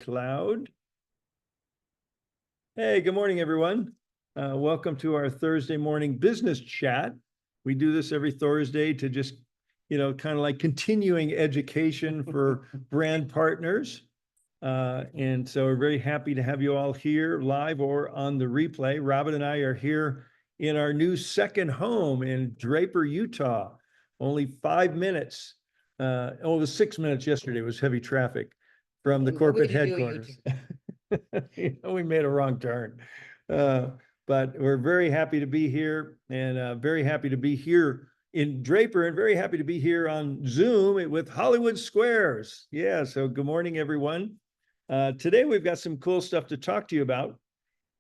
Cloud. Hey, good morning, everyone. Welcome to our Thursday morning business chat. We do this every Thursday to just, kind of like continuing education for brand partners. And so we're very happy to have you all here live or on the replay. Robin and I are here in our new second home in Draper, Utah. Only 5 minutes. It was 6 minutes yesterday. It was heavy traffic from the corporate headquarters. We made a wrong turn. But we're very happy to be here and very happy to be here in Draper and very happy to be here on Zoom with Hollywood Squares. Yeah, so good morning, everyone. Today we've got some cool stuff to talk to you about.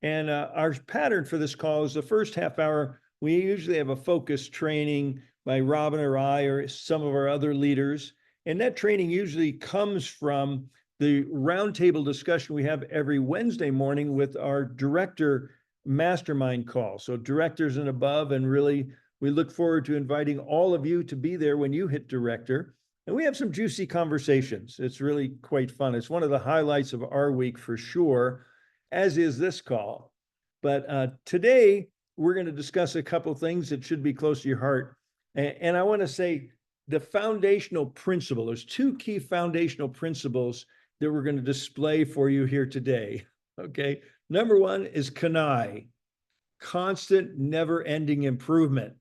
And our pattern for this call is the first half hour. We usually have a focus training by Robin or I or some of our other leaders. And that training usually comes from the roundtable discussion we have every Wednesday morning with our director mastermind call. So directors and above, and really we look forward to inviting all of you to be there when you hit director. And we have some juicy conversations. It's really quite fun. It's one of the highlights of our week for sure, as is this call. But today we're going to discuss a couple things that should be close to your heart. And I want to say the foundational principle, there's two key foundational principles that we're going to display for you here today. Okay. Number one is CANI, constant, never-ending improvement.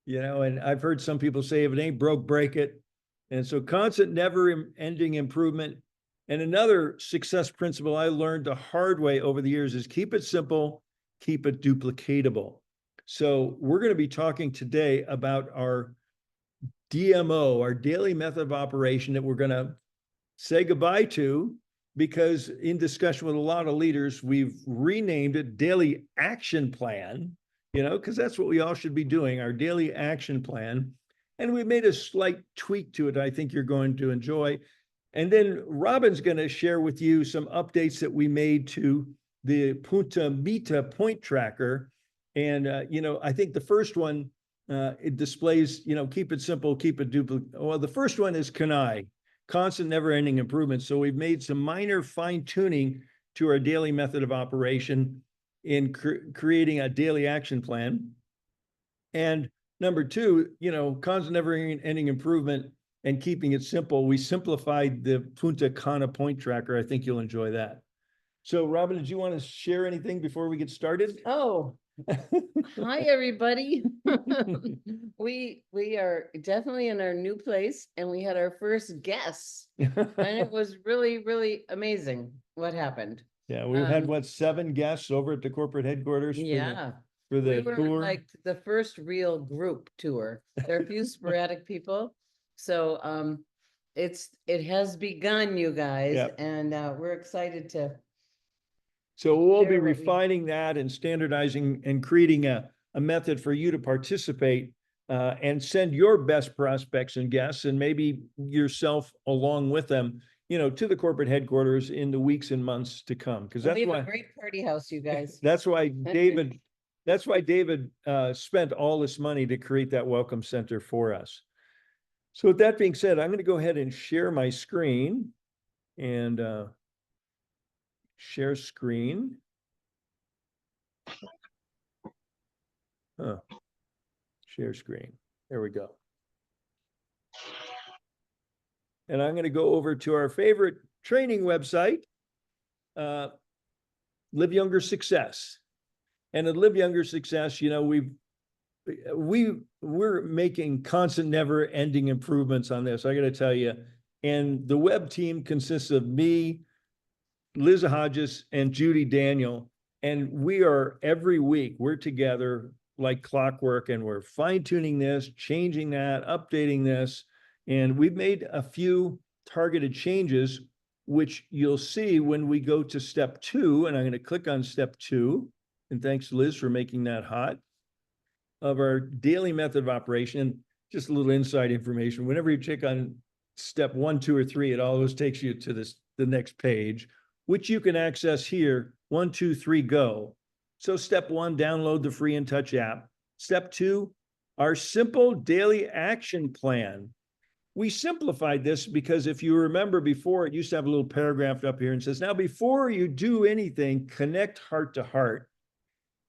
And I've heard some people say, if it ain't broke, break it. And so constant, never-ending improvement. And another success principle I learned the hard way over the years is keep it simple, keep it duplicatable. So we're going to be talking today about our DMO, our daily method of operation, that we're going to say goodbye to, because in discussion with a lot of leaders, we've renamed it Daily Action Plan, because that's what we all should be doing, our daily action plan. And we made a slight tweak to it I think you're going to enjoy. And then Robin's going to share with you some updates that we made to the Punta Mita point tracker. And, I think the first one, it displays, keep it simple, keep it duplicate. Well, the first one is CANI, constant, never-ending improvement. So we've made some minor fine-tuning to our daily method of operation in creating a daily action plan. And number two, constant, never-ending improvement and keeping it simple. We simplified the Punta Cana point tracker. I think you'll enjoy that. So, Robin, did you want to share anything before we get started? Oh, hi, everybody. We are definitely in our new place, and we had our first guests, and it was really, really amazing what happened. Yeah, we've had 7 guests over at the corporate headquarters. Yeah, for the we were tour. like the first real group tour. There are a few sporadic people, so it has begun, you guys, Yep. and we're excited to. So we'll be refining that and standardizing and creating a method for you to participate and send your best prospects and guests, and maybe yourself along with them, to the corporate headquarters in the weeks and months to come. Because that's why a great party house, you guys. That's why David spent all this money to create that welcome center for us. So with that being said, I'm going to go ahead and share my screen and share screen. Share screen. There we go. And I'm going to go over to our favorite training website, Live Younger Success. And at Live Younger Success, we're making constant, never-ending improvements on this. I got to tell you. And the web team consists of me, Liz Hodges, and Judy Daniel. And we are every week, we're together like clockwork, and we're fine-tuning this, changing that, updating this. And we've made a few targeted changes, which you'll see when we go to step 2. And I'm going to click on step 2. And thanks, Liz, for making that hot, of our daily method of operation. And just a little inside information. Whenever you check on step 1, 2, or 3, it always takes you to the next page, which you can access here. 1, 2, 3, go. So step 1, download the free InTouch app. Step 2, our simple daily action plan. we simplified this because if you remember before, it used to have a little paragraph up here and says, now, before you do anything, connect heart to heart.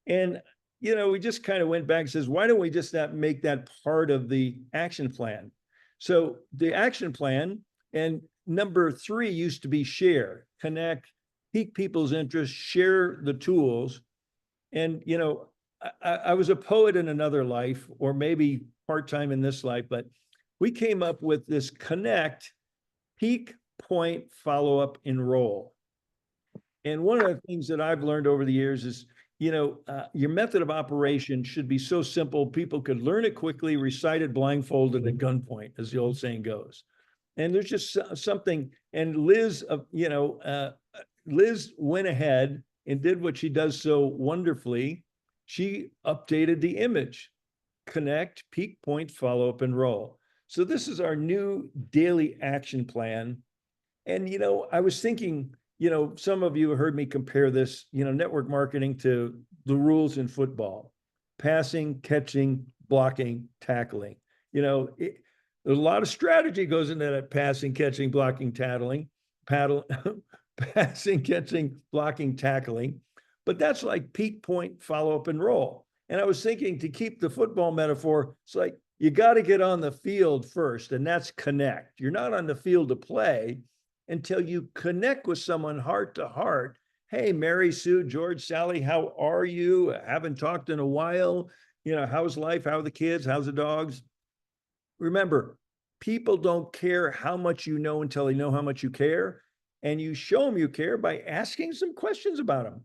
And, we just kind of went back and says, why don't we just not make that part of the action plan? So the action plan and number 3 used to be share, connect, pique people's interest, share the tools. And, I was a poet in another life, or maybe part-time in this life, but we came up with this connect, peak, point, follow up, enroll. And one of the things that I've learned over the years is, your method of operation should be so simple, people could learn it quickly, recite it blindfolded at gunpoint, as the old saying goes. And there's just something, and Liz, Liz went ahead and did what she does so wonderfully. She updated the image, connect, peak, point, follow up, enroll. So this is our new daily action plan. And, I was thinking, some of you heard me compare this, network marketing to the rules in football: passing, catching, blocking, tackling. There's a lot of strategy goes into that: passing, catching, blocking, tackling, passing, catching, blocking, tackling. But that's like peak, point, follow up, and roll. And I was thinking, to keep the football metaphor, it's like you got to get on the field first, and that's connect. You're not on the field to play until you connect with someone heart to heart. Hey, Mary, Sue, George, Sally, how are you? Haven't talked in a while. How's life? How are the kids? How's the dogs? Remember, people don't care how much you know until they know how much you care. And you show them you care by asking some questions about them.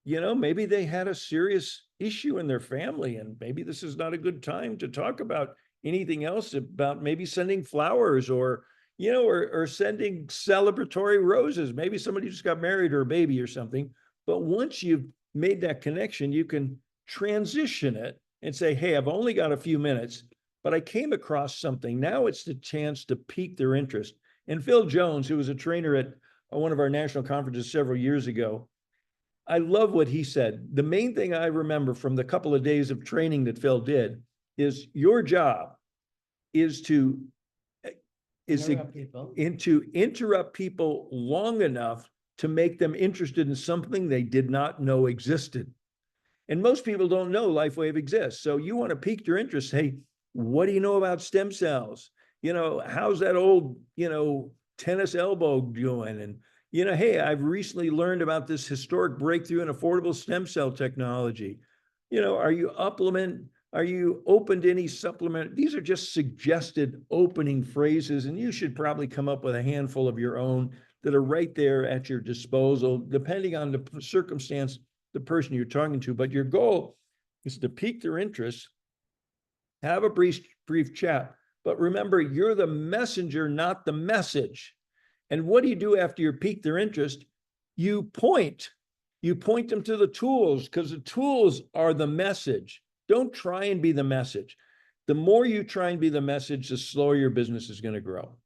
Maybe they had a serious issue in their family, and maybe this is not a good time to talk about anything else, about maybe sending flowers or sending celebratory roses. Maybe somebody just got married or a baby or something. But once you've made that connection, you can transition it and say, hey, I've only got a few minutes, but I came across something. Now it's the chance to pique their interest. And Phil Jones, who was a trainer at one of our national conferences several years ago, I love what he said. The main thing I remember from the couple of days of training that Phil did is your job is to interrupt people long enough to make them interested in something they did not know existed. And most people don't know LifeWave exists. So you want to pique their interest. Hey, what do you know about stem cells? How's that old, tennis elbow doing? And, hey, I've recently learned about this historic breakthrough in affordable stem cell technology. Are you Are you open to any supplement? These are just suggested opening phrases, and you should probably come up with a handful of your own that are right there at your disposal, depending on the circumstance, the person you're talking to. But your goal is to pique their interest, have a brief chat. But remember, you're the messenger, not the message. And what do you do after you pique their interest? You point them to the tools, because the tools are the message. Don't try and be the message. The more you try and be the message, the slower your business is going to grow.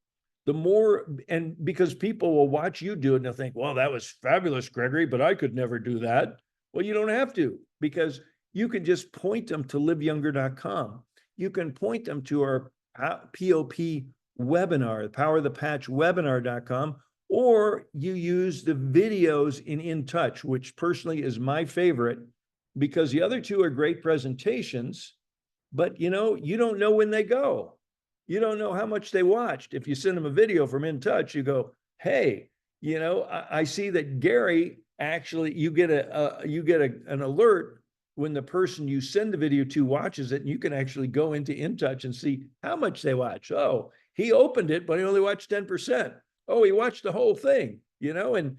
The more, and because people will watch you do it and they'll think, well, that was fabulous, Gregory, but I could never do that. Well, you don't have to, because you can just point them to liveyounger.com. You can point them to our POP webinar, the Power of the Patch webinar.com, or you use the videos in InTouch, which personally is my favorite, because the other two are great presentations, but you don't know when they go. You don't know how much they watched. If you send them a video from InTouch, you go, hey, I see that Gary, actually, you get an alert when the person you send the video to watches it, and you can actually go into InTouch and see how much they watch. Oh, he opened it, but he only watched 10%. Oh, he watched the whole thing, and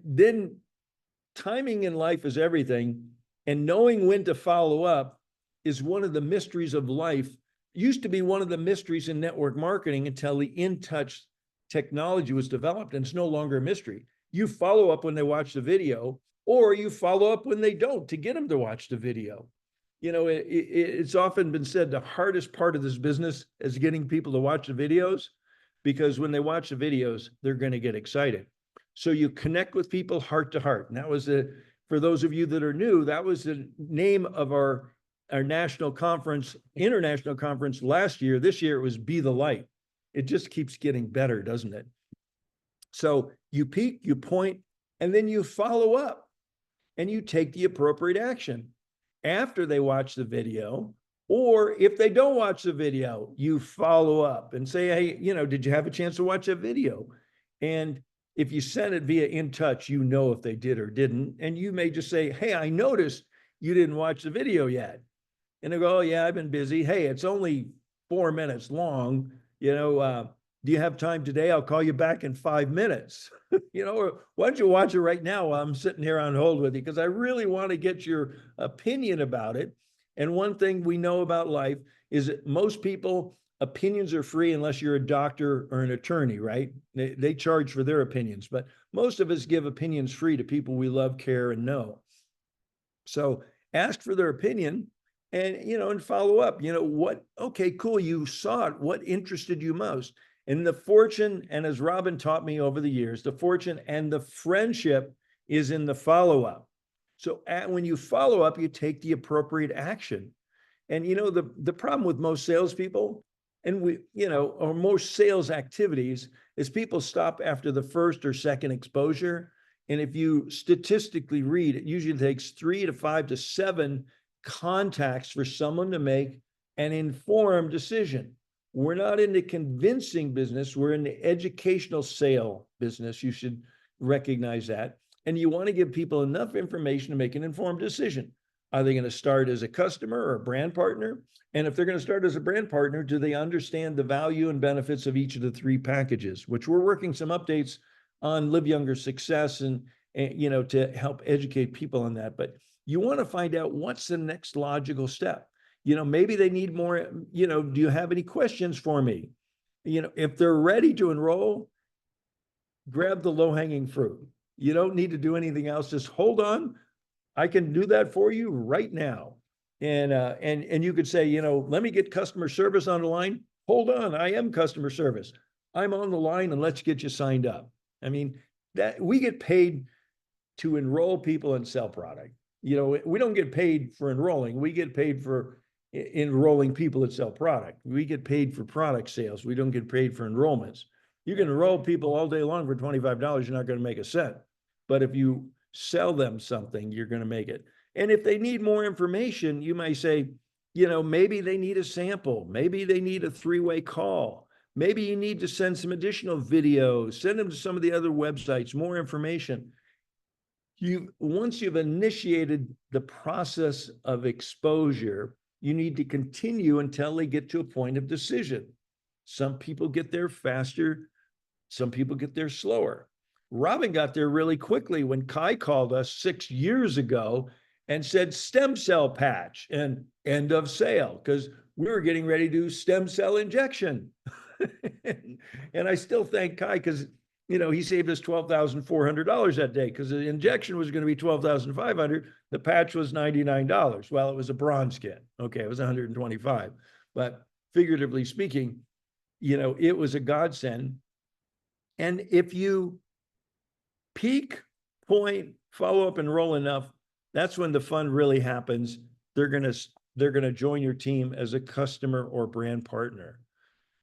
then timing in life is everything, and knowing when to follow up is one of the mysteries of life. Used to be one of the mysteries in network marketing until the InTouch technology was developed, and it's no longer a mystery. You follow up when they watch the video, or you follow up when they don't, to get them to watch the video. It's often been said the hardest part of this business is getting people to watch the videos, because when they watch the videos, they're going to get excited. So you connect with people heart to heart. And that was for those of you that are new, that was the name of our national conference, international conference last year. This year it was Be the Light. it just keeps getting better, doesn't it? So you peak, you point, and then you follow up and you take the appropriate action after they watch the video. Or if they don't watch the video, you follow up and say, hey, did you have a chance to watch that video? And if you send it via In Touch, if they did or didn't. And you may just say, hey, I noticed you didn't watch the video yet. And they go, oh, yeah, I've been busy. Hey, it's only 4 minutes long. Do you have time today? I'll call you back in 5 minutes. Or why don't you watch it right now while I'm sitting here on hold with you? Because I really want to get your opinion about it. And one thing we know about life is that most people, opinions are free unless you're a doctor or an attorney, right? They charge for their opinions, but most of us give opinions free to people we love, care, and know. So ask for their opinion and follow up. Okay, cool. You saw it. What interested you most? And the fortune, and as Robin taught me over the years, the fortune and the friendship is in the follow-up. So when you follow up, you take the appropriate action. And the problem with most salespeople or most sales activities is people stop after the first or second exposure. And if you statistically read, it usually takes 3 to 5 to 7 contacts for someone to make an informed decision. We're not in the convincing business. We're in the educational sale business. You should recognize that. And you want to give people enough information to make an informed decision. Are they going to start as a customer or a brand partner? And if they're going to start as a brand partner, do they understand the value and benefits of each of the 3 packages, which we're working some updates on Live Younger Success and to help educate people on that. But you want to find out what's the next logical step. Maybe they need more, do you have any questions for me? If they're ready to enroll, grab the low-hanging fruit. You don't need to do anything else. Just hold on. I can do that for you right now. And you could say, let me get customer service on the line. Hold on, I am customer service. I'm on the line and let's get you signed up. I mean, that we get paid to enroll people and sell product. We don't get paid for enrolling. We get paid for enrolling people that sell product. We get paid for product sales. We don't get paid for enrollments. You can enroll people all day long for $25. You're not going to make a cent. But if you sell them something, you're going to make it. And if they need more information, you may say, maybe they need a sample. Maybe they need a 3-way call. Maybe you need to send some additional videos, send them to some of the other websites, more information. Once you've initiated the process of exposure, you need to continue until they get to a point of decision. Some people get there faster. Some people get there slower. Robin got there really quickly when Kai called us 6 years ago and said stem cell patch and end of sale, because we were getting ready to do stem cell injection. And I still thank Kai because he saved us $12,400 that day, because the injection was going to be $12,500. The patch was $99. Well, it was a bronze kit. Okay, it was $125. But figuratively speaking, it was a godsend. And if you peak, point, follow up, and roll enough, that's when the fun really happens. They're gonna join your team as a customer or brand partner.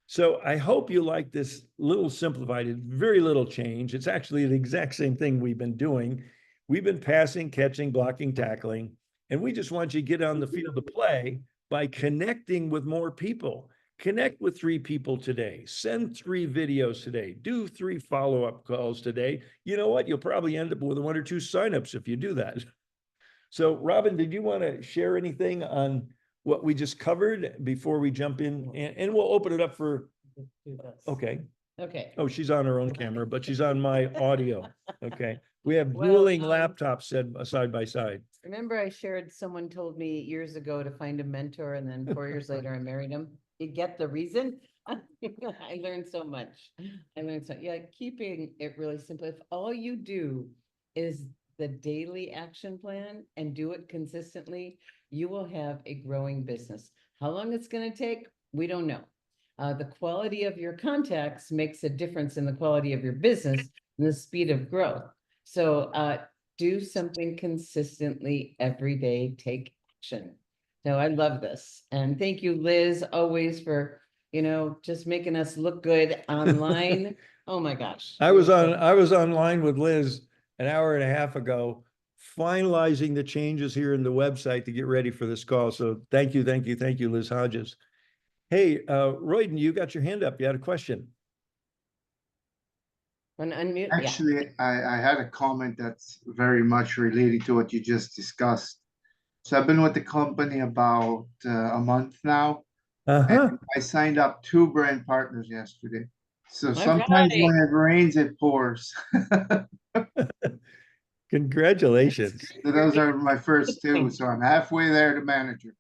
So I hope you like this little simplified, very little change. It's actually the exact same thing we've been doing. We've been passing, catching, blocking, tackling, and we just want you to get on the field to play by connecting with more people. Connect with 3 people today. Send 3 videos today. Do 3 follow-up calls today. You know what? You'll probably end up with 1 or 2 signups if you do that. So, Robin, did you want to share anything on what we just covered before we jump in? And we'll open it up for, okay. Okay. Oh, she's on her own camera, but she's on my audio. Okay. We have Well, dueling laptops side by side. Remember I shared, someone told me years ago to find a mentor, and then 4 years later I married him. You get the reason? I learned so much. Yeah, keeping it really simple. If all you do is the daily action plan and do it consistently, you will have a growing business. How long it's going to take, we don't know. The quality of your contacts makes a difference in the quality of your business and the speed of growth. So do something consistently every day, take action. So I love this. And thank you, Liz, always for, just making us look good online. Oh my gosh. I was online with Liz an hour and a half ago, finalizing the changes here in the website to get ready for this call. So thank you, Liz Hodges. Hey, Royden, you got your hand up. You had a question. Unmute, yeah. Actually, I had a comment that's very much related to what you just discussed. So I've been with the company about a month now, Uh-huh. and I signed up 2 brand partners yesterday. So All sometimes right. when it rains, it pours. Congratulations. So those are my first 2. So I'm halfway there to manager.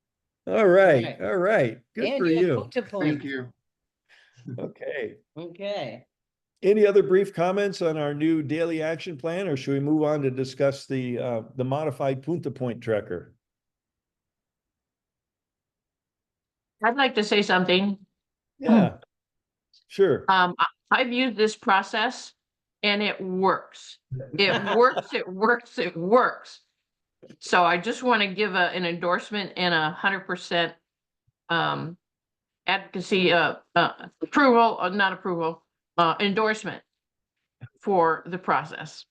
All right. Right. All right. Good And for you have you. Punta Thank Point. you. Okay. Okay. Any other brief comments on our new daily action plan, or should we move on to discuss the modified Punta Point tracker? I'd like to say something. Yeah, sure. I've used this process and it works. It works, it works, it works. So I just want to give an endorsement and 100% advocacy, approval, not approval, endorsement for the process.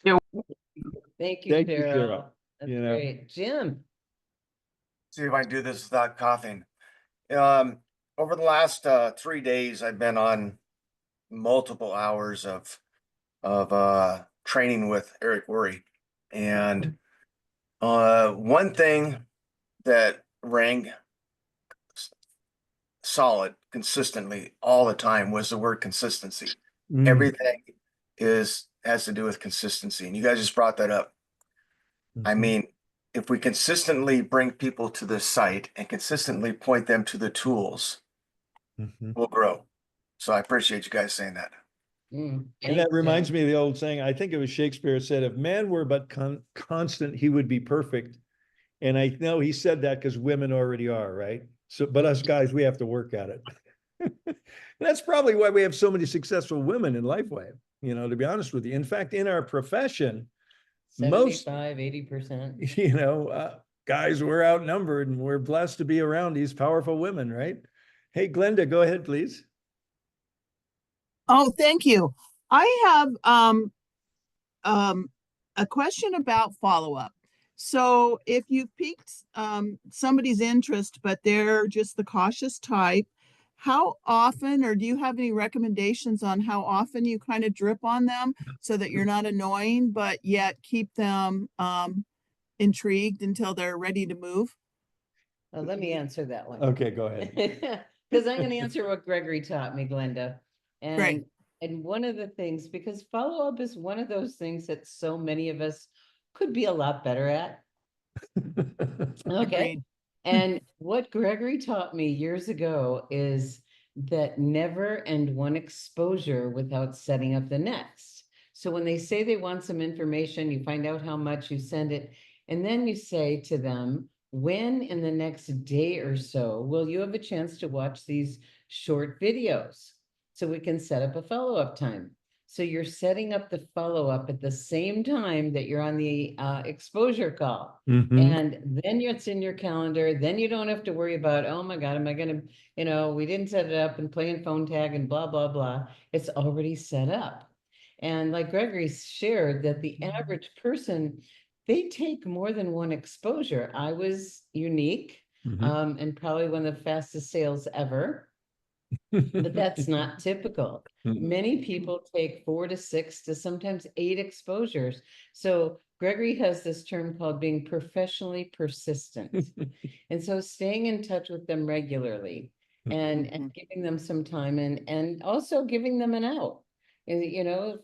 Thank you, Thank you, Cheryl. Cheryl. That's You know. great. Jim. See if I can do this without coughing. Over the last 3 days, I've been on multiple hours of training with Eric Worre. And one thing that rang solid consistently all the time was the word consistency. Mm. Everything has to do with consistency. And you guys just brought that up. I Mhm. mean, if we consistently bring people to the site and consistently point them to the tools, Mhm. we'll grow. So I appreciate you guys saying that. And Thanks, that reminds Jim. me of the old saying, I think it was Shakespeare said, if man were but constant, he would be perfect. And I know he said that because women already are, right? So, but us guys, we have to work at it. That's probably why we have so many successful women in LifeWave, to be honest with you. In fact, in our profession, most, 75, 80%. guys, we're outnumbered and we're blessed to be around these powerful women, right? Hey, Glenda, go ahead, please. Oh, thank you. I have a question about follow-up. So if you've piqued somebody's interest, but they're just the cautious type, how often, or do you have any recommendations on how often you kind of drip on them so that you're not annoying, but yet keep them intrigued until they're ready to move? Well, let me answer that one. Okay, go ahead. Because I'm going to answer what Gregory taught me, Glenda. Great. And one of the things, because follow-up is one of those things that so many of us could be a lot better at. Okay. Agreed. And what Gregory taught me years ago is that never end one exposure without setting up the next. So when they say they want some information, you find out how much, you send it, and then you say to them, when in the next day or so will you have a chance to watch these short videos so we can set up a follow-up time? So you're setting up the follow-up at the same time that you're on the exposure call. Mhm. And then it's in your calendar. Then you don't have to worry about, oh my God, am I going to, we didn't set it up and playing phone tag and blah, blah, blah. It's already set up. And like Gregory shared, that the average person, they take more than one exposure. I was unique Mhm. and probably one of the fastest sales ever, but that's not typical. Many people take 4 to 6 to sometimes 8 exposures. So Gregory has this term called being professionally persistent. And so staying in touch with them regularly and giving them some time and also giving them an out. And,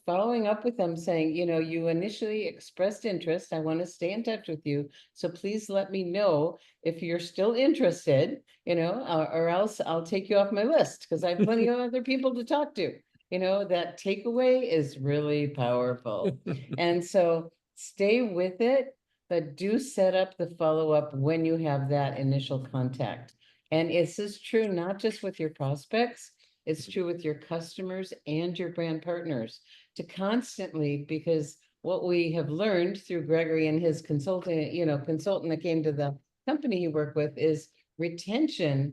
following up with them saying, you initially expressed interest. I want to stay in touch with you. So please let me know if you're still interested, or else I'll take you off my list because I have plenty of other people to talk to. That takeaway is really powerful. And so stay with it, but do set up the follow-up when you have that initial contact. And this is true not just with your prospects, it's true with your customers and your brand partners to constantly, because what we have learned through Gregory and his consultant that came to the company he worked with is retention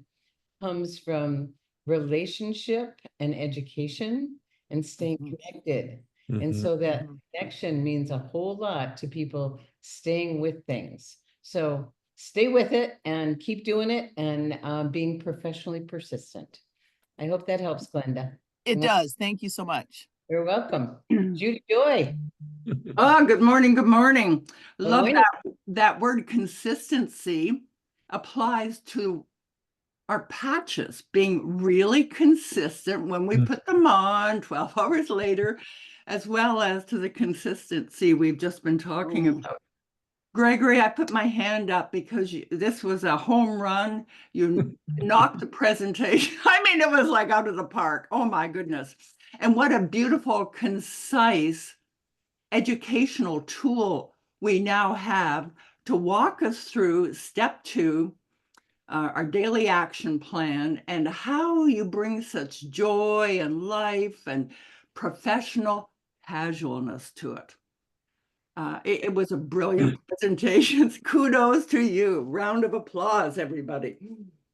comes from relationship and education and staying connected. And Mhm. so that connection means a whole lot to people staying with things. So stay with it and keep doing it and being professionally persistent. I hope that helps, Glenda. It does. Thank you so much. You're welcome. Judy Joy. Oh, good morning. Good morning. Love morning. that word consistency applies to our patches being really consistent when we put them on 12 hours later, as well as to the consistency we've just been talking about. Gregory, I put my hand up because this was a home run. You knocked the presentation. I mean, it was like out of the park. Oh my goodness. And what a beautiful, concise educational tool we now have to walk us through step 2, our daily action plan, and how you bring such joy and life and professional casualness to it. It was a brilliant presentation. Kudos to you. Round of applause, everybody.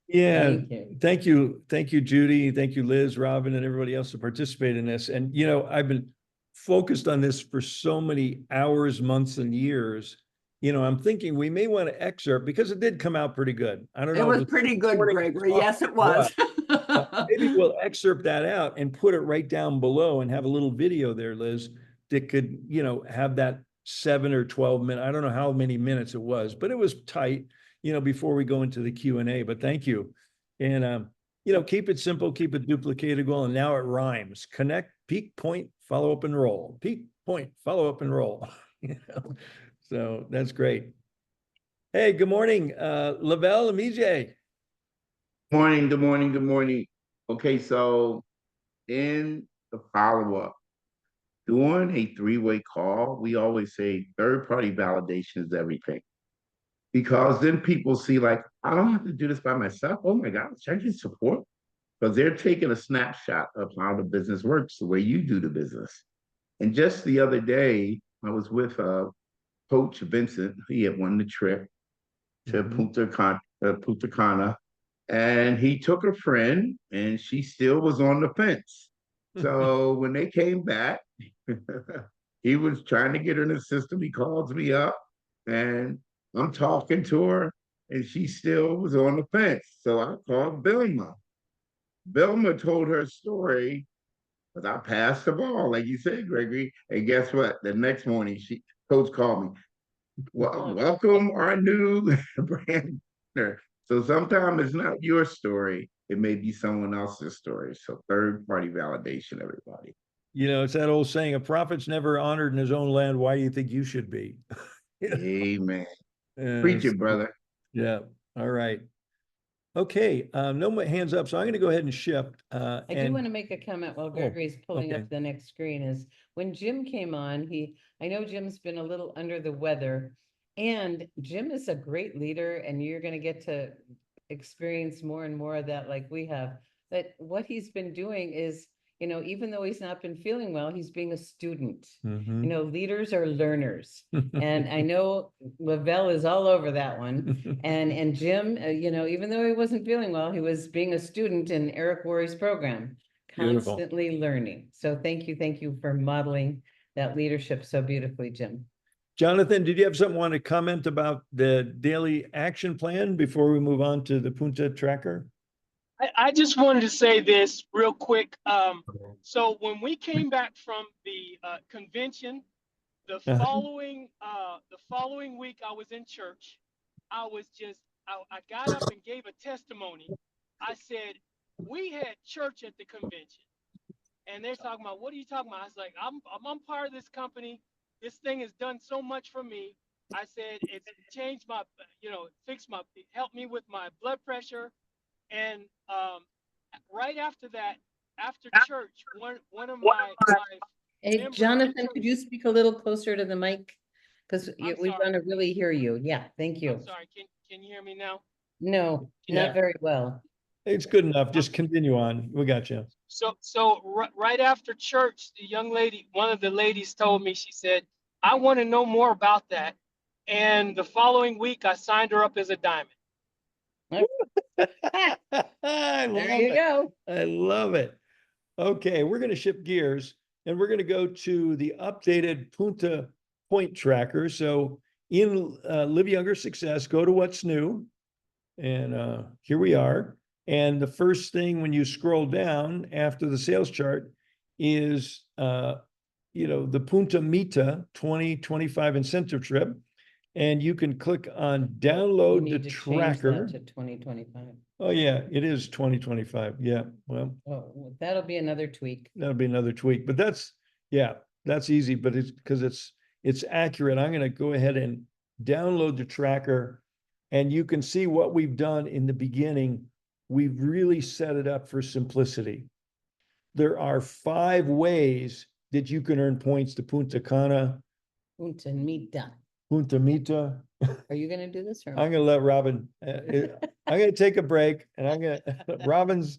Yeah, Thank you. thank you. Thank you, Judy. Thank you, Liz, Robin, and everybody else who participated in this. And, I've been focused on this for so many hours, months, and years. I'm thinking we may want to excerpt because it did come out pretty good. I don't It know. was pretty good, Gregory. Yes, it was. Maybe we'll excerpt that out and put it right down below and have a little video there, Liz, that could, have that 7 or 12 minutes. I don't know how many minutes it was, but it was tight, before we go into the Q&A, but thank you. And, keep it simple, keep it duplicatable, and now it rhymes. Connect, peak, point, follow up and roll. Peak, point, follow up and roll. So that's great. Hey, good morning, Lavelle and EJ. Morning, good morning, good morning. Okay, so in the follow-up, during a three-way call, we always say third-party validation is everything. Because then people see like, I don't have to do this by myself. Oh my gosh, I get support. Because they're taking a snapshot of how the business works, the way you do the business. And just the other day, I was with Coach Vincent. He had won the trip to Punta Cana. And he took a friend and she still was on the fence. So when they came back, he was trying to get her in the system. He calls me up and I'm talking to her and she still was on the fence. So I called Vilma. Vilma told her story because I passed the ball, like you said, Gregory. And guess what? The next morning, coach called me. Well, welcome our new brand partner. So sometimes it's not your story. It may be someone else's story. So third party validation, everybody. It's that old saying, a prophet's never honored in his own land. Why do you think you should be? Amen. Preach it, brother. Yeah. All right. Okay. No more hands up. So I'm going to go ahead and shift. I do want to make a comment while Gregory's pulling okay. up the next screen is when Jim came on, I know Jim's been a little under the weather, and Jim is a great leader, and you're going to get to experience more and more of that like we have. But what he's been doing is, even though he's not been feeling well, he's being a student. Mhm. Leaders are learners. And I know Lavelle is all over that one. And Jim, even though he wasn't feeling well, he was being a student in Eric Worre's program, Beautiful. constantly learning. So thank you for modeling that leadership so beautifully, Jim. Jonathan, did you have something want to comment about the daily action plan before we move on to the Punta tracker? I just wanted to say this real quick. So when we came back from the convention, the following week I was in church. I got up and gave a testimony. I said, we had church at the convention. And they're talking about, what are you talking about? I was like, I'm part of this company. This thing has done so much for me. I said, it's changed my, helped me with my blood pressure. And right after that, after church, one of my Hey, Jonathan, could you speak a little closer to the mic? Because we want to really hear you. Yeah, thank you. I'm sorry, can you hear me now? No, Yeah. not very well. It's good enough. Just continue on. We got you. So right after church, the young lady, one of the ladies told me, she said, I want to know more about that. And the following week, I signed her up as a diamond. I There love you it. go. I love it. Okay, we're gonna shift gears and we're gonna go to the updated Punta Point Tracker. So in Live Younger Success, go to what's new. And here we are. And the first thing when you scroll down after the sales chart is the Punta Mita 2025 incentive trip. And you can click on You download the need to change tracker. that to 2025. Oh, yeah, it is 2025. Yeah, well, Oh, well, that'll be another tweak. that'll be another tweak, but that's easy, but it's because it's accurate. I'm gonna go ahead and download the tracker. And you can see what we've done in the beginning. We've really set it up for simplicity. There are 5 ways that you can earn points to Punta Cana, Punta Mita. Punta Mita. Are you gonna do this or? I'm gonna let Robin, I'm gonna take a break and I'm gonna, Robin's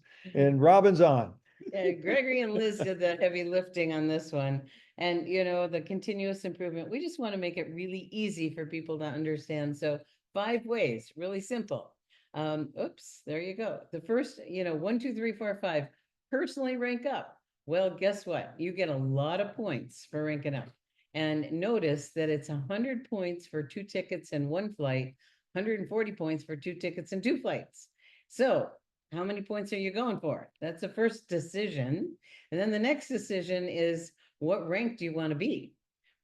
on. Yeah, Gregory and Liz did the heavy lifting on this one. And the continuous improvement, we just want to make it really easy for people to understand. So 5 ways, really simple. Oops, there you go. The first, 1, 2, 3, 4, 5, personally rank up. Well, guess what? You get a lot of points for ranking up. And notice that it's 100 points for 2 tickets and 1 flight, 140 points for 2 tickets and 2 flights. So how many points are you going for? That's the first decision. And then the next decision is, what rank do you want to be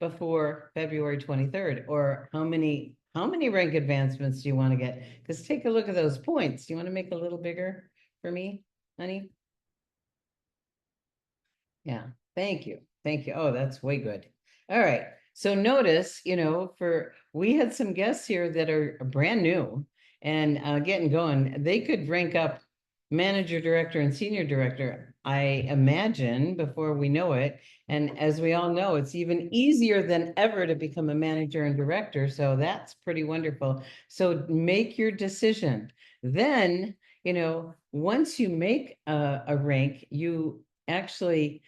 before February 23rd? Or how many rank advancements do you want to get? Because take a look at those points. Do you want to make a little bigger for me, honey? Yeah, thank you. Thank you. Oh, that's way good. All right. So notice, we had some guests here that are brand new and getting going. They could rank up manager, director, and senior director, I imagine, before we know it. And as we all know, it's even easier than ever to become a manager and director. So that's pretty wonderful. So make your decision. Then, once you make a rank, you actually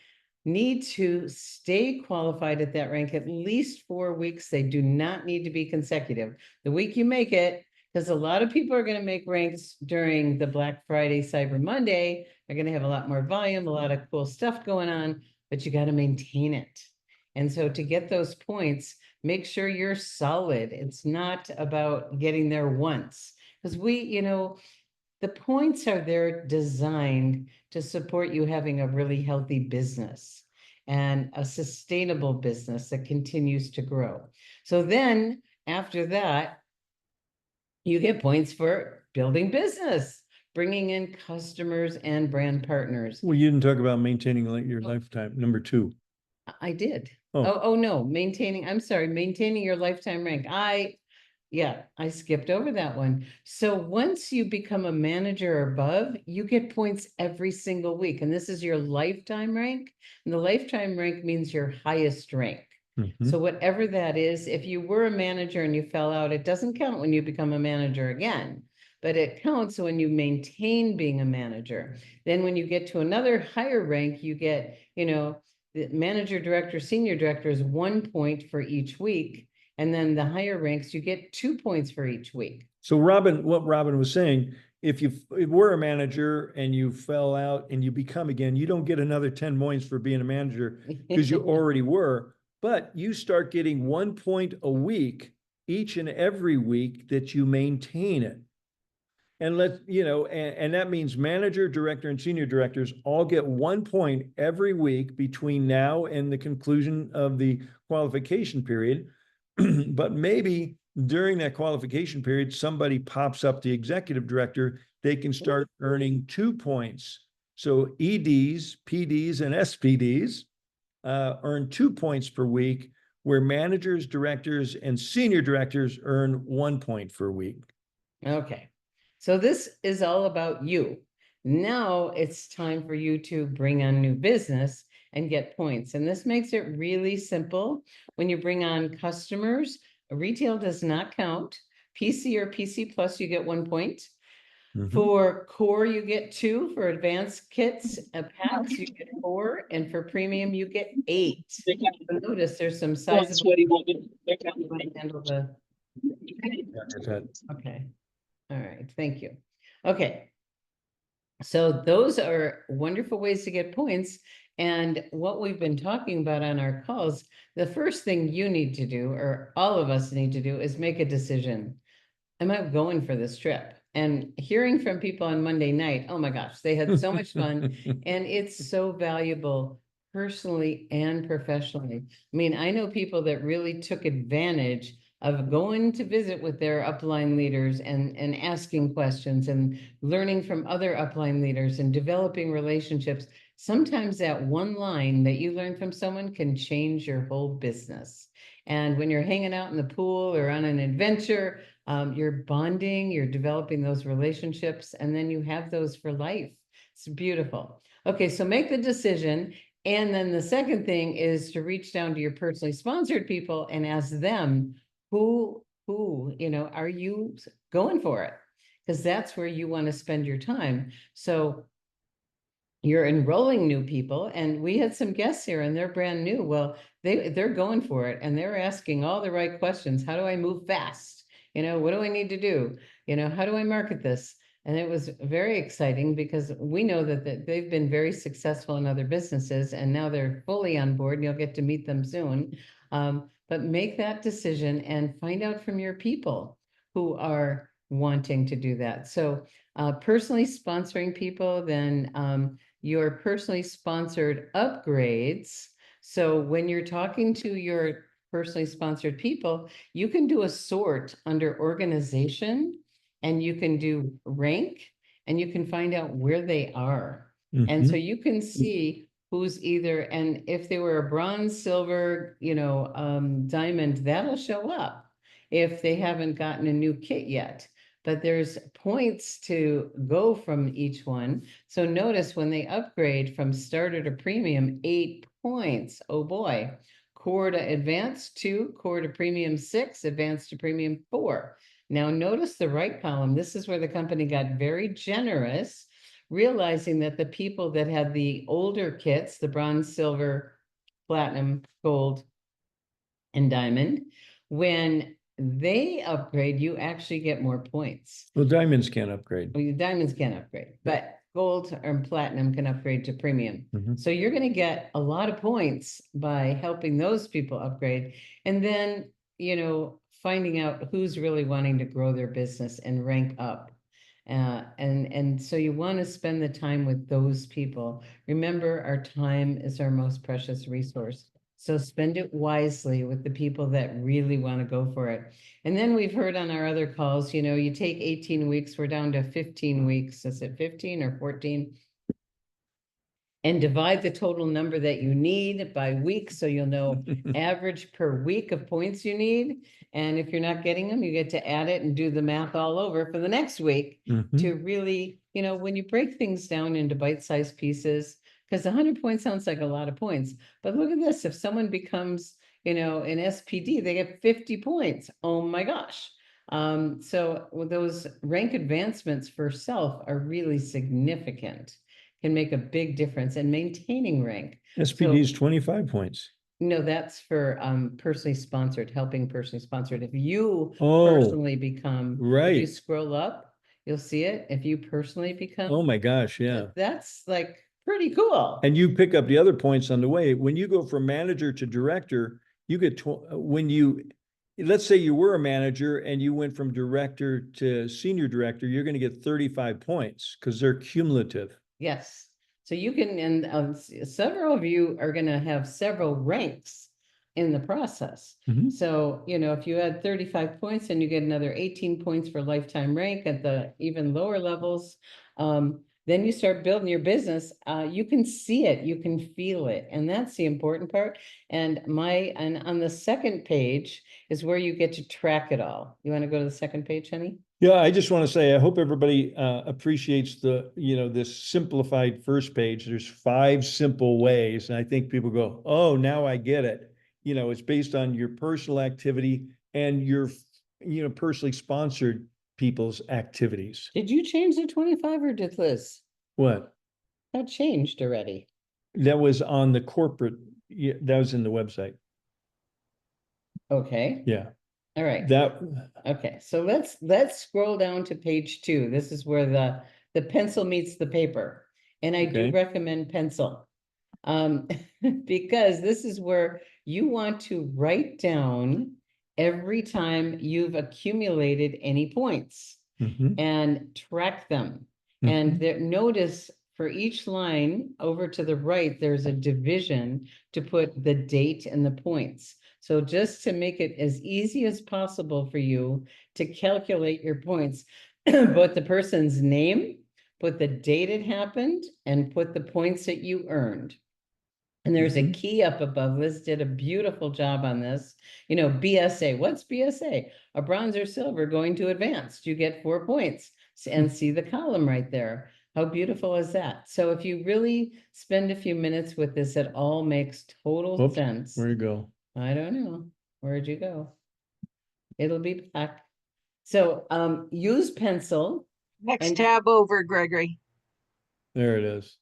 need to stay qualified at that rank at least 4 weeks. They do not need to be consecutive. The week you make it, because a lot of people are going to make ranks during the Black Friday, Cyber Monday. They're going to have a lot more volume, a lot of cool stuff going on, but you got to maintain it. And so to get those points, make sure you're solid. It's not about getting there once, because the points are there designed to support you having a really healthy business and a sustainable business that continues to grow. So then after that, you get points for building business, bringing in customers and brand partners. Well, you didn't talk about maintaining your Oh. lifetime, number 2. I did. Oh. Oh, no, maintaining your lifetime rank. I skipped over that one. So once you become a manager or above, you get points every single week. And this is your lifetime rank. And the lifetime rank means your highest rank. Mhm. So whatever that is, if you were a manager and you fell out, it doesn't count when you become a manager again, but it counts when you maintain being a manager. Then when you get to another higher rank, you get, the manager, director, senior director is 1 point for each week. And then the higher ranks, you get 2 points for each week. So what Robin was saying, if you were a manager and you fell out and you become again, you don't get another 10 points for being a manager because you already were, but you start getting 1 point a week, each and every week that you maintain it. And and that means manager, director, and senior directors all get 1 point every week between now and the conclusion of the qualification period. But maybe during that qualification period, somebody pops up the executive director, they can start earning 2 points. So EDs, PDs, and SPDs earn 2 points per week, where managers, directors, and senior directors earn 1 point per week. Okay. So this is all about you. Now it's time for you to bring on new business and get points. And this makes it really simple. When you bring on customers, retail does not count. PC or PC plus, you get 1 point. Mhm. For core, you get 2. For advanced kits, packs, you get 4. And for premium, you get 8. Notice there's some size. Handle the. Okay. All right, thank you. Okay. So those are wonderful ways to get points. And what we've been talking about on our calls, the first thing you need to do, or all of us need to do, is make a decision. Am I going for this trip? And hearing from people on Monday night, oh my gosh, they had so much fun. And it's so valuable personally and professionally. I mean, I know people that really took advantage of going to visit with their upline leaders and asking questions and learning from other upline leaders and developing relationships. Sometimes that one line that you learn from someone can change your whole business. And when you're hanging out in the pool or on an adventure, you're bonding, you're developing those relationships, and then you have those for life. It's beautiful. Okay, so make the decision. And then the second thing is to reach down to your personally sponsored people and ask them, who, are you going for it? Because that's where you want to spend your time. So you're enrolling new people, and we had some guests here and they're brand new. Well, they're going for it and they're asking all the right questions. How do I move fast? What do I need to do? How do I market this? And it was very exciting because we know that they've been very successful in other businesses and now they're fully on board and you'll get to meet them soon. But make that decision and find out from your people who are wanting to do that. So personally sponsoring people, then your personally sponsored upgrades. So when you're talking to your personally sponsored people, you can do a sort under organization and you can do rank and you can find out where they are. And so you can see who's either, and if they were a bronze, silver, diamond, that'll show up if they haven't gotten a new kit yet. But there's points to go from each one. So notice when they upgrade from starter to premium, 8 points. Oh boy. Core to advanced 2, core to premium 6, advanced to premium 4. Now notice the right column. This is where the company got very generous, realizing that the people that had the older kits, the bronze, silver, platinum, gold, and diamond, when they upgrade, you actually get more points. Well, diamonds can't upgrade. Well, diamonds can't upgrade, but gold or platinum can upgrade to premium. So you're going to get a lot of points by helping those people upgrade. And then, finding out who's really wanting to grow their business and rank up. And so you want to spend the time with those people. Remember, our time is our most precious resource. So spend it wisely with the people that really want to go for it. And then we've heard on our other calls, you take 18 weeks, we're down to 15 weeks. Is it 15 or 14? And divide the total number that you need by week. So you'll know average per week of points you need. And if you're not getting them, you get to add it and do the math all over for the next week to really, when you break things down into bite-sized pieces, because 100 points sounds like a lot of points, but look at this. If someone becomes, an SPD, they get 50 points. Oh my gosh. So those rank advancements for self are really significant, can make a big difference in maintaining rank. SPD is 25 points. No, that's for personally sponsored, helping personally sponsored. If you personally become, if you scroll up, you'll see it. If you personally become, oh my gosh, yeah, that's like pretty cool. And you pick up the other points on the way. When you go from manager to director, you get let's say you were a manager and you went from director to senior director, you're going to get 35 points because they're cumulative. Yes. So you can, and several of you are going to have several ranks in the process. So, if you had 35 points and you get another 18 points for lifetime rank at the even lower levels, then you start building your business. You can see it, you can feel it. And that's the important part. And on the second page is where you get to track it all. You want to go to the second page, honey? Yeah, I just want to say, I hope everybody appreciates this simplified first page. There's 5 simple ways. And I think people go, oh, now I get it. It's based on your personal activity and your, personally sponsored people's activities. Did you change the 25 or did Liz? What? That changed already. That was on the corporate, that was in the website. Okay. Yeah. All right. That, Okay, so let's scroll down to page 2. This is where the pencil meets the paper. And I do Okay. recommend pencil. Um, because this is where you want to write down every time you've accumulated any points mhm, and track them. And mhm. there, notice for each line over to the right, there's a division to put the date and the points. So just to make it as easy as possible for you to calculate your points, put the person's name, put the date it happened, and put the points that you earned. And there's a Mhm. key up above. Liz did a beautiful job on this. You know, BSA. What's BSA? A bronze or silver going to advanced. You get 4 points. And see the column right there. How beautiful is that? So if you really spend a few minutes with this, it all makes total Oops, sense. where you go? I don't know. Where'd you go? It'll be back. So use pencil. Next And- tab over, Gregory. There it is.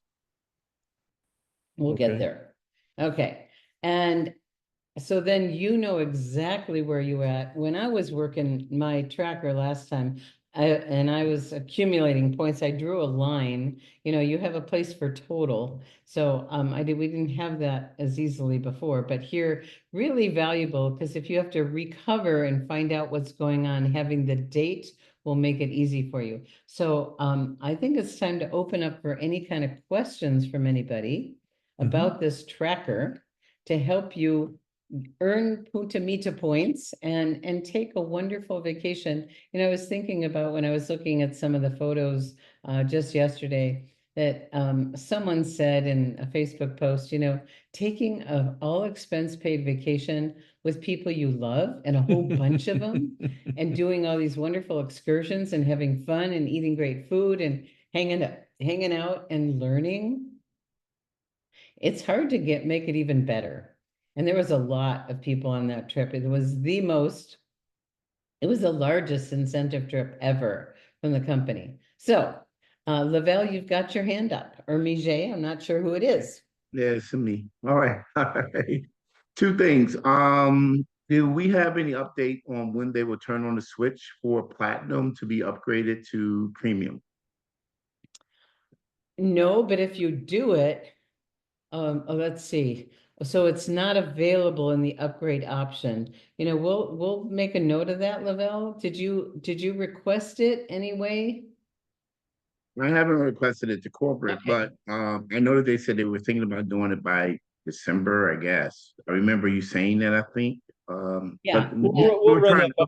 We'll get Okay. there. Okay. And so then you know exactly where you at. When I was working my tracker last time, I was accumulating points, I drew a line. You know, you have a place for total. So we didn't have that as easily before, but here really valuable because if you have to recover and find out what's going on, having the date will make it easy for you. So I think it's time to open up for any kind of questions from anybody about this tracker to help you earn Punta Mita points and take a wonderful vacation. You know, I was thinking about when I was looking at some of the photos just yesterday that someone said in a Facebook post, you know, taking an all expense paid vacation with people you love and a whole bunch of them and doing all these wonderful excursions and having fun and eating great food and hanging out and learning. It's hard to make it even better. And there was a lot of people on that trip. It was the largest incentive trip ever from the company. So, Lavelle, you've got your hand up, or Mijay, I'm not sure who it is. Yeah, it's me. All right. All right. Two things. Do we have any update on when they will turn on the switch for platinum to be upgraded to premium? No, but if you do it, let's see. So it's not available in the upgrade option. You know, we'll make a note of that, Lavelle. Did you request it anyway? I haven't requested it to corporate, Okay. but I know that they said they were thinking about doing it by December, I guess. I remember you saying that, I think. Yeah. But We'll run trying that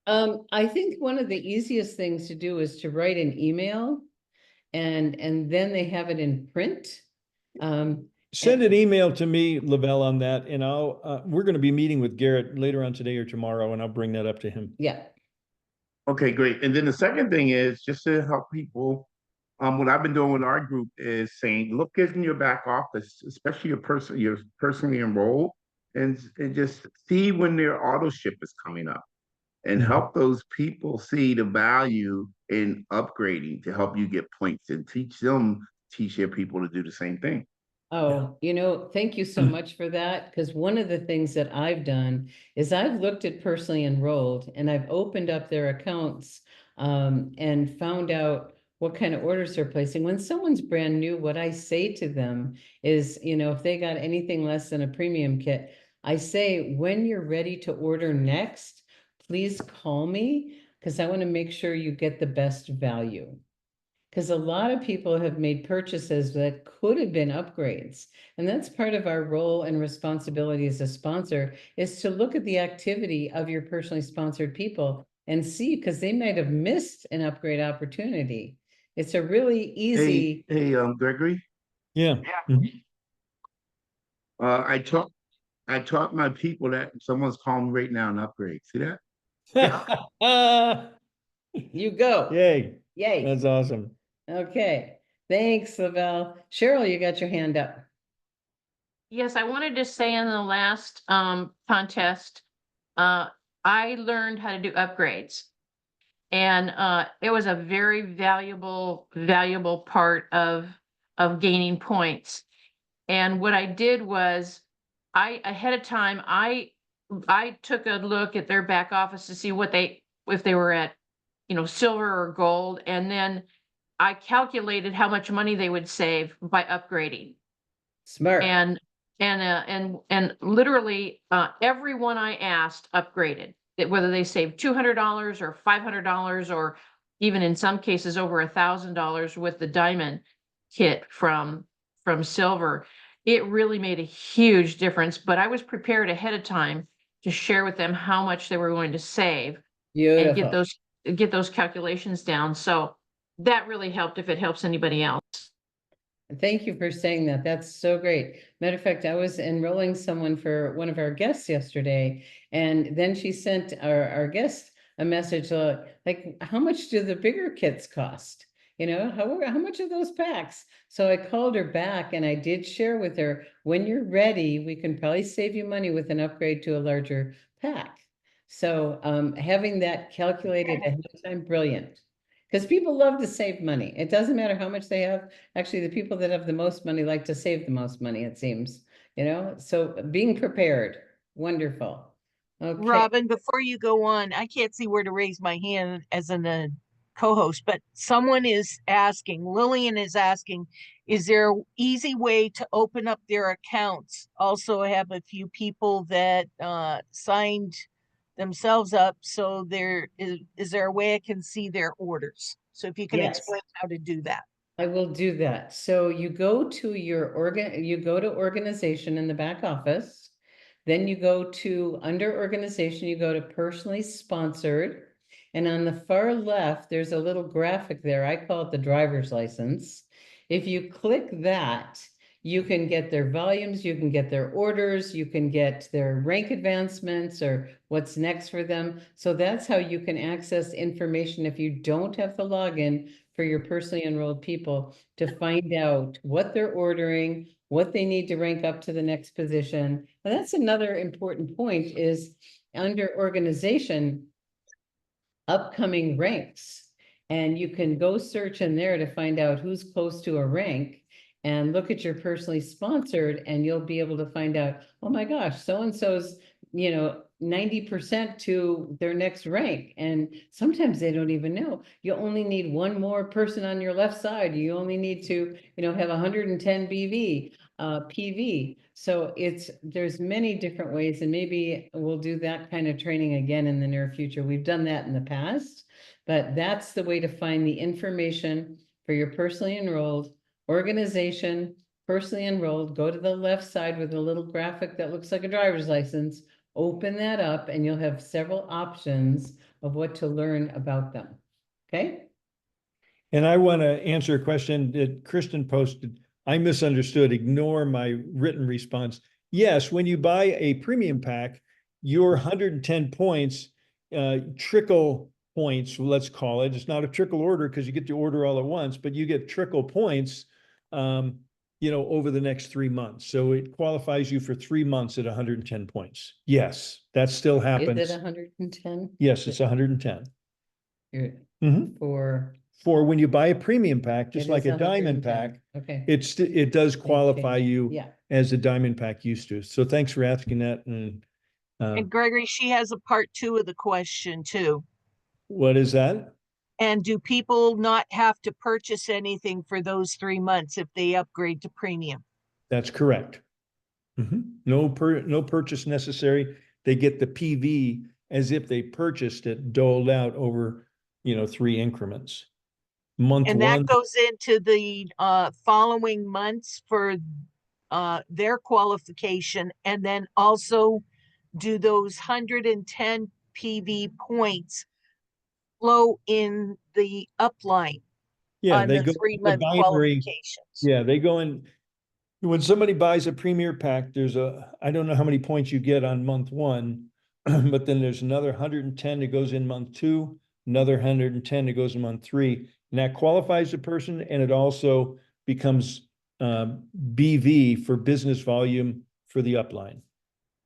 to. I think one of the easiest things to do is to write an email and then they have it in print. Send an email to me, Lavelle, on that, and we're gonna be meeting with Garrett later on today or tomorrow, and I'll bring that up to him. Yeah. Okay, great. And then the second thing is just to help people. What I've been doing with our group is saying, look in your back office, especially you're personally enrolled, and just see when their auto ship is coming up, and help those people see the value in upgrading to help you get points and teach their people to do the same thing. Oh, you know, thank you so much for that. Because one of the things that I've done is I've looked at personally enrolled and I've opened up their accounts and found out what kind of orders they're placing. When someone's brand new, what I say to them is, you know, if they got anything less than a premium kit, I say, when you're ready to order next, please call me because I want to make sure you get the best value. Because a lot of people have made purchases that could have been upgrades. And that's part of our role and responsibility as a sponsor is to look at the activity of your personally sponsored people and see, because they might have missed an upgrade opportunity. It's a really easy. Hey, Gregory. Yeah. Mhm. I taught my people that someone's calling me right now an upgrade. See that? You go. Yay. Yay. That's awesome. Okay. Thanks, Lavelle. Cheryl, you got your hand up. Yes, I wanted to say in the last contest, I learned how to do upgrades. And it was a very valuable part of gaining points. And what I did was ahead of time, I I took a look at their back office to see if they were at, silver or gold, and then I calculated how much money they would save by upgrading. Smart. And literally, everyone I asked upgraded, that whether they saved $200 or $500, or even in some cases over $1,000 with the diamond kit from silver. It really made a huge difference, but I was prepared ahead of time to share with them how much they were going to save and Beautiful. get those calculations down. So that really helped, if it helps anybody else. Thank you for saying that. That's so great. Matter of fact, I was enrolling someone for one of our guests yesterday, and then she sent our guest a message like, how much do the bigger kits cost? How much are those packs? So I called her back and I did share with her, when you're ready, we can probably save you money with an upgrade to a larger pack. So having that calculated ahead of time, brilliant. Because people love to save money. It doesn't matter how much they have. Actually, the people that have the most money like to save the most money, it seems, so being prepared, wonderful. Okay, Robin, before you go on, I can't see where to raise my hand as a co-host, but someone is asking, Lillian is asking, is there an easy way to open up their accounts? Also, I have a few people that signed themselves up, so is there a way I can see their orders? So if you can Yes. explain how to do that. I will do that. So you go to you go to organization in the back office. Then you go to, under organization, you go to personally sponsored. And on the far left, there's a little graphic there. I call it the driver's license. If you click that, you can get their volumes, you can get their orders, you can get their rank advancements or what's next for them. So that's how you can access information if you don't have the login for your personally enrolled people, to find out what they're ordering, what they need to rank up to the next position. And that's another important point, is under organization, upcoming ranks. And you can go search in there to find out who's close to a rank and look at your personally sponsored, and you'll be able to find out, oh my gosh, so-and-so's, 90% to their next rank. And sometimes they don't even know. You only need one more person on your left side. You only need to, have 110 BV, PV. So there's many different ways, and maybe we'll do that kind of training again in the near future. We've done that in the past, but that's the way to find the information for your personally enrolled organization. Personally enrolled, go to the left side with a little graphic that looks like a driver's license, open that up, and you'll have several options of what to learn about them. Okay? And I want to answer a question that Kristen posted. I misunderstood. Ignore my written response. Yes, when you buy a premium pack, your 110 points, trickle points, let's call it. It's not a trickle order because you get the order all at once, but you get trickle points, over the next 3 months. So it qualifies you for 3 months at 110 points. Yes, that still happens. Is it 110? Yes, it's 110. For when you buy a premium pack, just It like is a diamond 110. pack, Okay. it does qualify you Yeah. as a diamond pack used to. So thanks for asking that. And And Gregory, she has a part 2 of the question too. what is that? And do people not have to purchase anything for those 3 months if they upgrade to premium? That's correct. No purchase necessary. They get the PV as if they purchased it, doled out over, 3 increments. Month And one. that goes into the following months for their qualification, and then also do those 110 PV points flow in the upline Yeah, on they the go 3-month binary. qualifications? Yeah, they go in. When somebody buys a premier pack, I don't know how many points you get on month 1, but then there's another 110 that goes in month 2, another 110 that goes in month 3, and that qualifies the person, and it also becomes BV for business volume for the upline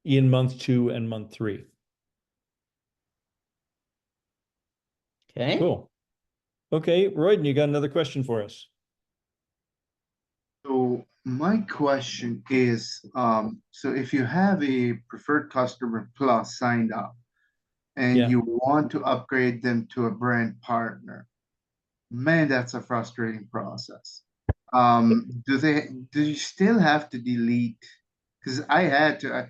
in month 2 and month 3. Okay. Cool. Okay, Royden, you got another question for us? So my question is, so if you have a preferred customer plus signed up and Yeah. you want to upgrade them to a brand partner, man, that's a frustrating process. Do you still have to delete? Because I had to,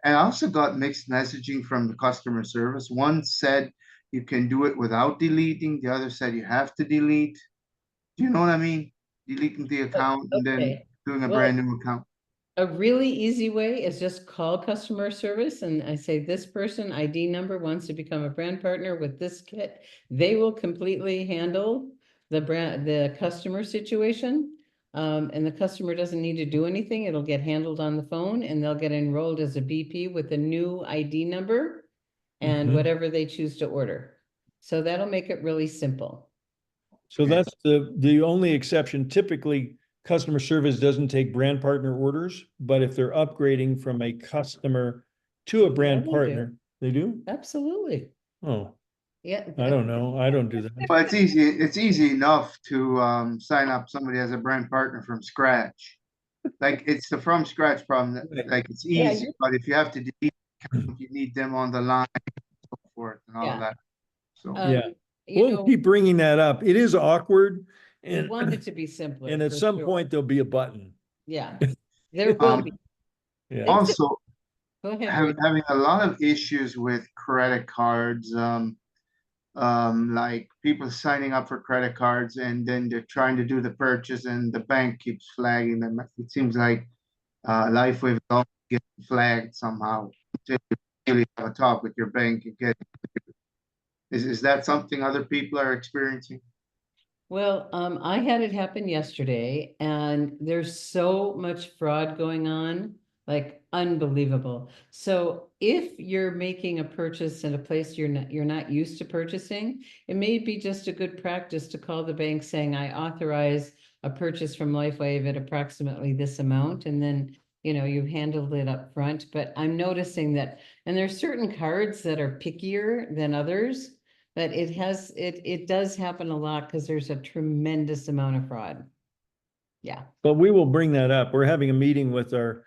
I also got mixed messaging from the customer service. One said you can do it without deleting, the other said you have to delete. Do you know what I mean? Deleting the account and then Okay, doing a well, brand new account. a really easy way is just call customer service and I say, this person ID number wants to become a brand partner with this kit. They will completely handle the customer situation. And the customer doesn't need to do anything. It'll get handled on the phone and they'll get enrolled as a BP with a new ID number and Mhm. whatever they choose to order. So that'll make it really simple. So that's the only exception. Typically, customer service doesn't take brand partner orders, but if they're upgrading from a customer to a brand they do. partner, they do? Absolutely. Oh, Yeah. I don't know. I don't do that. But it's easy enough to sign up somebody as a brand partner from scratch. Like it's the from scratch problem that Right. like it's Yeah, easy, but if you have to delete, you need them on the line for it and all Yeah. that. So Yeah. You We'll know, keep bringing that up. It is awkward we and, want it to be simpler. and at for some sure. point there'll be a button. Yeah, there will be. Yeah. also Go ahead, Ruth. having a lot of issues with credit cards, like people signing up for credit cards and then they're trying to do the purchase and the bank keeps flagging them. It seems like LifeWave is always getting flagged somehow. So you really have a talk with your bank and get. Is that something other people are experiencing? Well, I had it happen yesterday and there's so much fraud going on, like unbelievable. So if you're making a purchase in a place you're not used to purchasing, it may be just a good practice to call the bank saying, I authorize a purchase from LifeWave at approximately this amount, and then, you know, you've handled it up front. But I'm noticing that, and there's certain cards that are pickier than others. But it does happen a lot because there's a tremendous amount of fraud. Yeah. But we will bring that up. We're having a meeting with our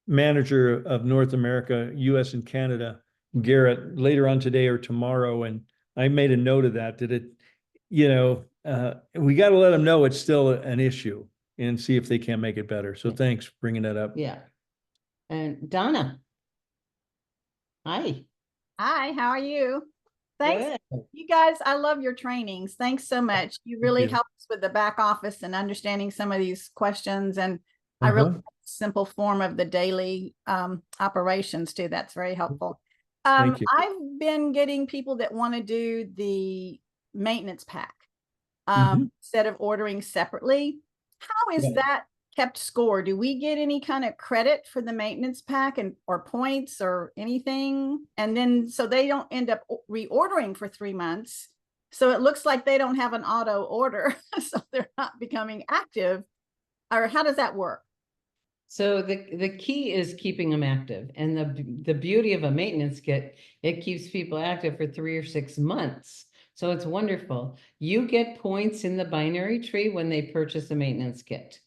manager of North America, US and Canada, Garrett, later on today or tomorrow. And I made a note of that it, we got to let them know it's still an issue and see if they can make it better. So thanks for bringing that up. Yeah. And Donna. Hi. Hi, how are you? Thanks. Good. You guys, I love your trainings. Thanks so much. You really you. help us with the back office and understanding some of these questions. And I really like the simple form of the daily operations too. That's very helpful. Thank you. I've been getting people that want to do the maintenance pack instead of ordering separately. How is that kept score? Do we get any kind of credit for the maintenance pack and or points or anything? And then so they don't end up reordering for 3 months. So it looks like they don't have an auto order. So they're not becoming active. Or how does that work? So the key is keeping them active. And the beauty of a maintenance kit, it keeps people active for 3 or 6 months. So it's wonderful. You get points in the binary tree when they purchase a maintenance kit.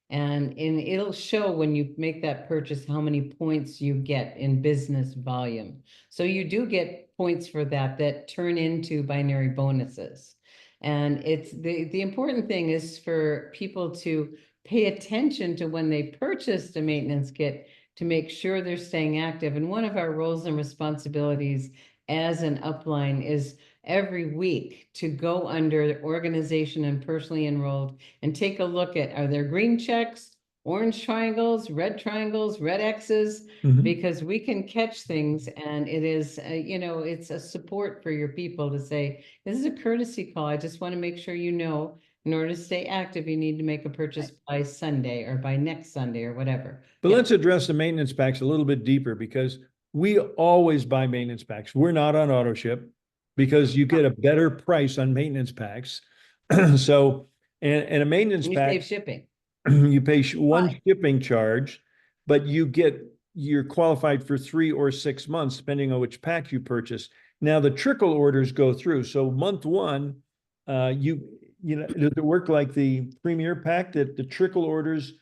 And it'll show when you make that purchase how many points you get in business volume. So you do get points for that turn into binary bonuses. And it's the important thing is for people to pay attention to when they purchased a maintenance kit to make sure they're staying active. And one of our roles and responsibilities as an upline is every week to go under organization and personally enrolled and take a look at, are there green checks, orange triangles, red X's, because we can catch things. And it is, it's a support for your people to say, this is a courtesy call. I just want to make sure you know, in order to stay active, you need to make a purchase by Sunday or by next Sunday or whatever. But let's address the maintenance packs a little bit deeper because we always buy maintenance packs. We're not on auto ship because you get a better price on maintenance packs. So, and a maintenance And you pack, save shipping. you pay one shipping charge, but you're qualified for 3 or 6 months, depending on which pack you purchase. Now the trickle orders go through. So month one, you know, does it work like the Premier Pack that the trickle orders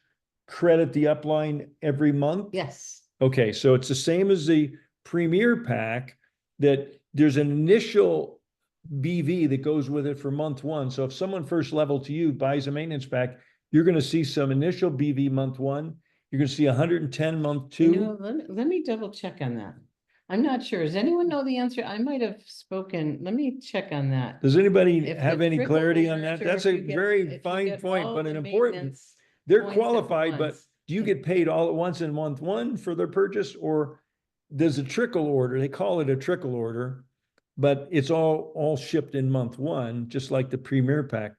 credit the upline every month? Yes. Okay, so it's the same as the Premier Pack, that there's an initial BV that goes with it for month one. So if someone first level to you buys a maintenance pack, you're going to see some initial BV month one. You're going to see 110 month two. You know, let me double check on that. I'm not sure. Does anyone know the answer? I might have spoken. Let me check on that. Does anybody If the have any trickle clarity on orders that? or That's if a you get- very if you fine get point, all but an the important. maintenance They're points at qualified, but once. do you get paid all at once in month one for their purchase, or there's a trickle order? They call it a trickle order, but it's all shipped in month one, just like the Premier Pack.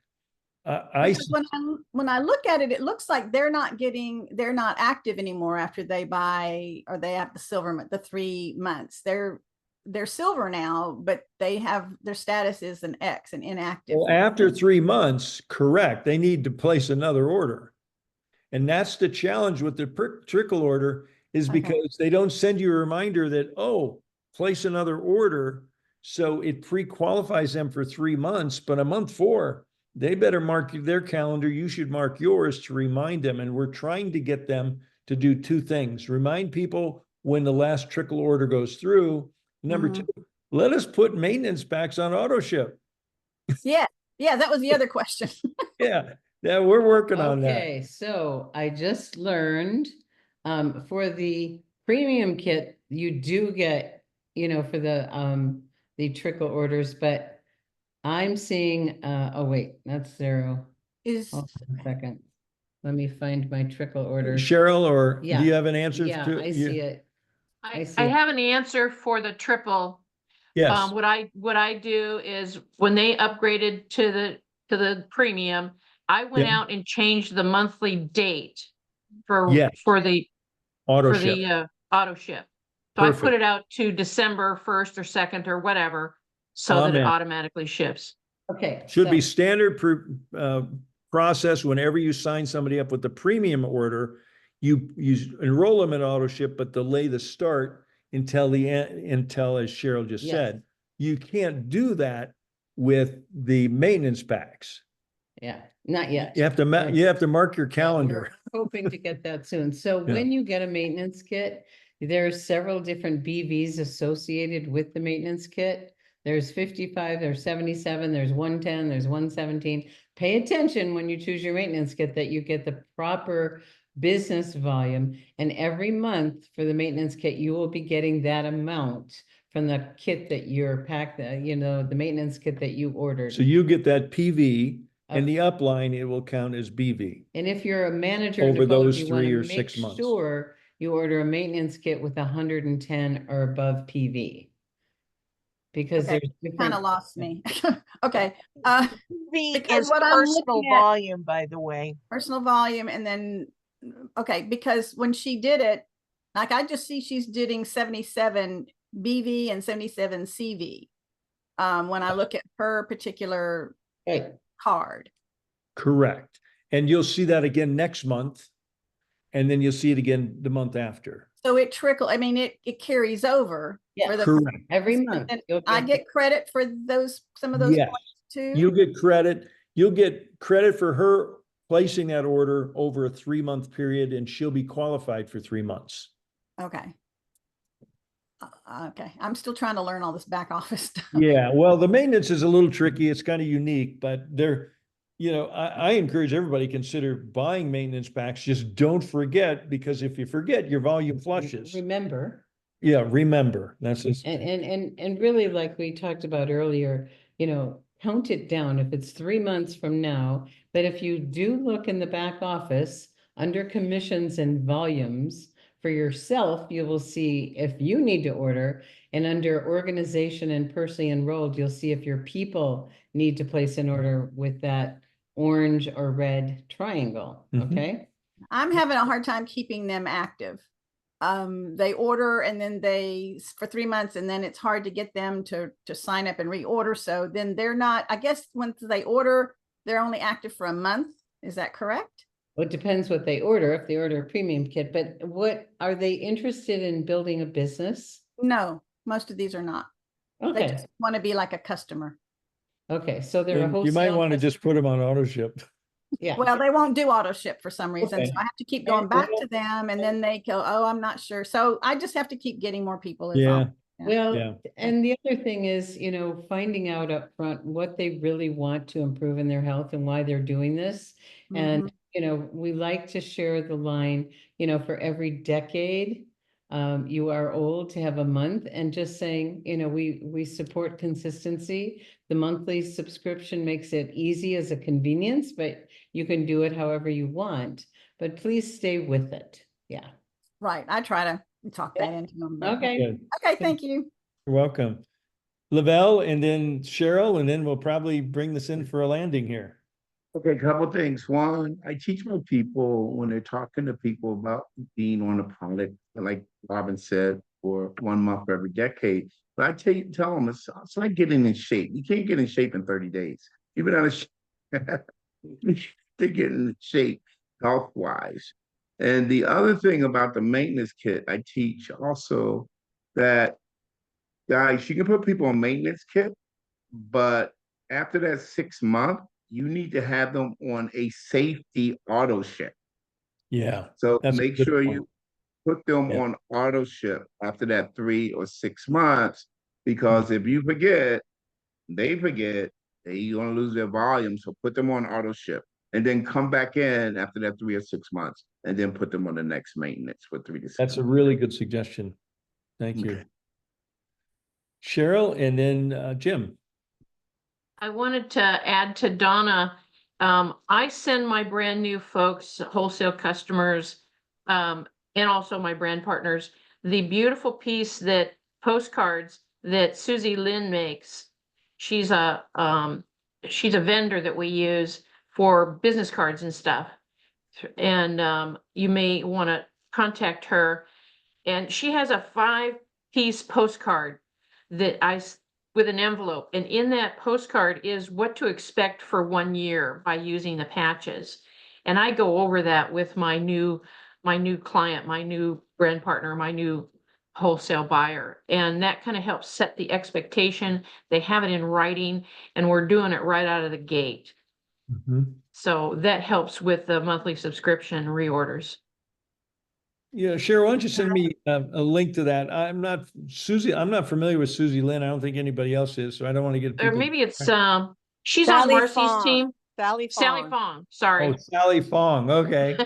Because when I look at it, it looks like they're not active anymore after they buy, or they have the silver, the 3 months. They're silver now, but they have their status is an X, an inactive. Well, after 3 months, correct, they need to place another order. And that's the challenge with the trickle order, is Okay. because they don't send you a reminder that, oh, place another order. So it pre-qualifies them for 3 months, but a month 4, they better mark their calendar. You should mark yours to remind them. And we're trying to get them to do 2 things: remind people when the last trickle order goes through. Number 2, let us put maintenance packs on auto ship. Yeah, that was the other question. Yeah, we're working on that. Okay, so I just learned, for the premium kit, you do get, you know, for the trickle orders, but I'm seeing, oh wait, that's 0. Is Hold on a second. Let me find my trickle orders. Cheryl, or do Yeah. you have an answer? Yeah, to I you? see it. I I see. have an answer for the triple. Yes, What I do is when they upgraded to the premium, I went Yeah. out and changed the monthly date for Yes. the auto for ship. the auto ship. So I put Perfect. it out to December 1st or 2nd or whatever, so that it Amen. automatically ships. Okay. Should be so- standard process whenever you sign somebody up with the premium order. You enroll them in auto ship, but delay the start until until, as Cheryl just Yes. said. You can't do that with the maintenance packs. Yeah, not yet. You have to you have to mark your Yeah, calendar. we're hoping to get that soon. So Yeah. when you get a maintenance kit, there's several different BVs associated with the maintenance kit. There's 55, there's 77, there's 110, there's 117. Pay attention when you choose your maintenance kit that you get the proper business volume. And every month for the maintenance kit, you will be getting that amount from the kit that you're packed, you know, the maintenance kit that you ordered. So you get that PV, and Of- the upline, it will count as BV. And if you're a manager in Over development, those you want 3 to or make 6 months. sure you order a maintenance kit with 110 or above PV. Because Okay, there's kind of different. lost me. Okay, V because is what I'm looking personal at- volume, by the way. personal volume, and then, okay, because when she did it, like I just see she's doing 77 BV and 77 CV. When I look at her particular Right. card. Correct. And you'll see that again next month. And then you'll see it again the month after. So it I mean, it carries over. Yeah, for the Correct. Every and month. then you'll I get credit for some of those Yes. points too. You'll get credit. You'll get credit for her placing that order over a 3-month period, and she'll be qualified for 3 months. Okay. Okay, I'm still trying to learn all this back office stuff. Yeah, well, the maintenance is a little tricky. It's kind of unique, but I encourage everybody to consider buying maintenance packs. Just don't forget, because if you forget, your volume flushes. Remember. Yeah, remember. That's just, And really, like we talked about earlier, you know, count it down if it's 3 months from now. But if you do look in the back office under commissions and volumes for yourself, you will see if you need to order, and under organization and personally enrolled, you'll see if your people need to place an order with that orange or red triangle. Mhm. Okay. I'm having a hard time keeping them active. They order and then for 3 months, and then it's hard to get them to sign up and reorder. So then they're not, I guess once they order, they're only active for a month. Is that correct? Well, it depends what they order, if they order a premium kit, but what, are they interested in building a business? No, most of these are not. They Okay, just want to be like a customer. Okay, so they're a And you might wholesale want to customer. just put them on auto ship. Yeah. Well, they won't do auto ship for some reason, so Okay. I have to keep going back to them, and then they go, oh, I'm not sure. So I just have to keep getting more people Yeah. involved. Yeah. Well, Yeah. and the other thing is, finding out up front what they really want to improve in their health and why they're doing this. And, we like to share the line, for every decade, you are old to have a month, and just saying, we support consistency. The monthly subscription makes it easy as a convenience, but you can do it however you want, but please stay with it. Yeah. Right. I try to talk that into them. but- Okay. Good. Okay, thank you. You're welcome. Lavelle and then Cheryl, and then we'll probably bring this in for a landing here. Okay, a couple of things. One, I teach my people when they're talking to people about being on a product, like Robin said, for 1 month for every decade. But I tell them it's like getting in shape. You can't get in shape in 30 days. You've been out of shape. They're getting in shape health-wise. And the other thing about the maintenance kit, I teach also that, guys, you can put people on maintenance kit, but after that 6 month, you need to have them on a safety auto ship. Yeah. So That's a make good sure point. you put them Yeah. on auto ship after that 3 or 6 months, because if you forget, they forget, they're gonna lose their volume. So put them on auto ship and then come back in after that 3 or 6 months and then put them on the next maintenance for 3 to 6 That's a months. really good suggestion. Thank you. Okay. Cheryl and then Jim. I wanted to add to Donna, I send my brand new folks, wholesale customers, and also my brand partners, the beautiful piece that postcards that Susie Lynn makes. She's a vendor that we use for business cards and stuff. And you may want to contact her. And she has a 5-piece postcard that with an envelope, and in that postcard is what to expect for 1 year by using the patches. And I go over that with my new client, my new brand partner, my new wholesale buyer. And that kind of helps set the expectation. They have it in writing, and we're doing it right out of the gate. Mhm. So that helps with the monthly subscription reorders. Yeah, Cheryl, why don't you send me a link to that? I'm not familiar with Susie Lynn. I don't think anybody else is, so I don't want to get Or people. maybe it's she's on Sally Marcy's Fong. team. Sally Sally Fong. Fong, sorry. Oh, Sally Fong. Okay.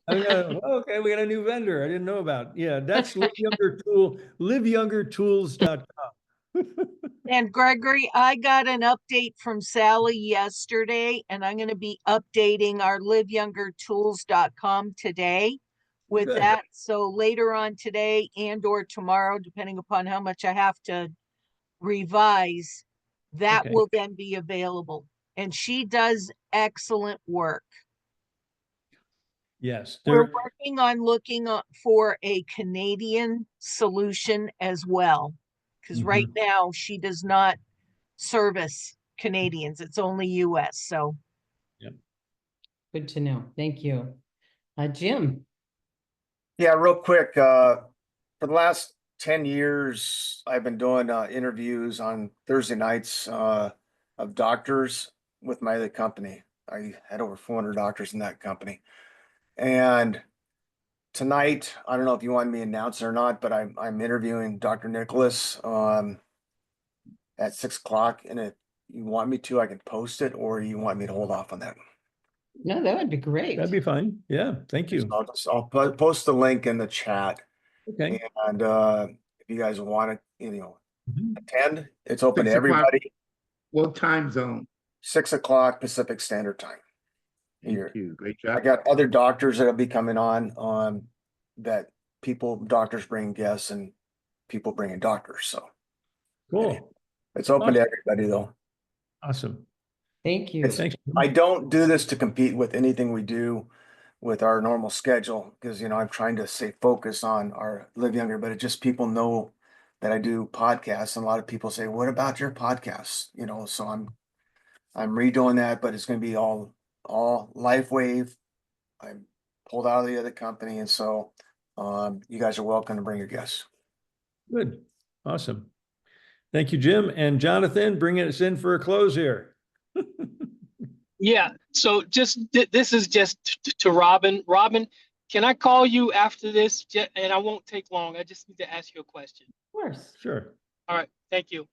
Okay, we got a new vendor I didn't know about. Yeah, that's liveyoungertools.com. And Gregory, I got an update from Sally yesterday, and I'm going to be updating our liveyoungertools.com today with Good. that. So later on today and or tomorrow, depending upon how much I have to revise, that Okay. will then be available. And she does excellent work. Yes. We're There, working on looking for a Canadian solution as well. Because right now she does not service Canadians. It's only US. So Good to know. Thank you. Jim. Yeah, real quick, for the last 10 years, I've been doing interviews on Thursday nights of doctors with my other company. I had over 400 doctors in that company. And tonight, I don't know if you want me to announce it or not, but I'm interviewing Dr. Nicholas at 6 o'clock. And if you want me to, I can post it, or you want me to hold off on that. No, that would be great. that'd be fine. Yeah, thank you. I'll post the link in the chat. Okay. And if you guys want to, Mhm. attend, it's open to 6 o'clock. everybody. What time zone? 6 o'clock Pacific Standard Time. Here. Thank you. Great I job. got other doctors that'll be coming on that doctors bring guests and people bringing doctors. So Cool. it's open to everybody though. Awesome. Thank you. It's- Thanks. I don't do this to compete with anything we do with our normal schedule because, I'm trying to stay focused on our Live Younger, but it just people know that I do podcasts, and a lot of people say, what about your podcasts? So I'm redoing that, but it's going to be all LifeWave. I'm pulled out of the other company, and so you guys are welcome to bring your guests. Good. Awesome. Thank you, Jim. And Jonathan, bringing us in for a close here. Yeah, so just this is just to Robin. Robin, can I call you after this? And I won't take long. I just need to ask you a question. Of course. Sure. All right, thank you.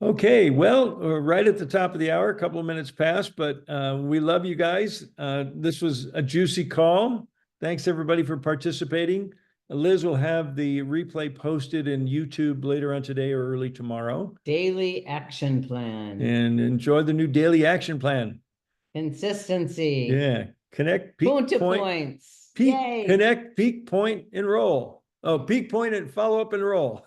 Okay, well, we're right at the top of the hour, a couple of minutes past, but we love you guys. This was a juicy call. Thanks everybody for participating. Liz will have the replay posted in YouTube later on today or early tomorrow. Daily action plan. And enjoy the new daily action plan. Consistency. Yeah, connect, peak Punta point, points. peak, Yay. connect, peak point, enroll. Oh, peak point and follow up, enroll.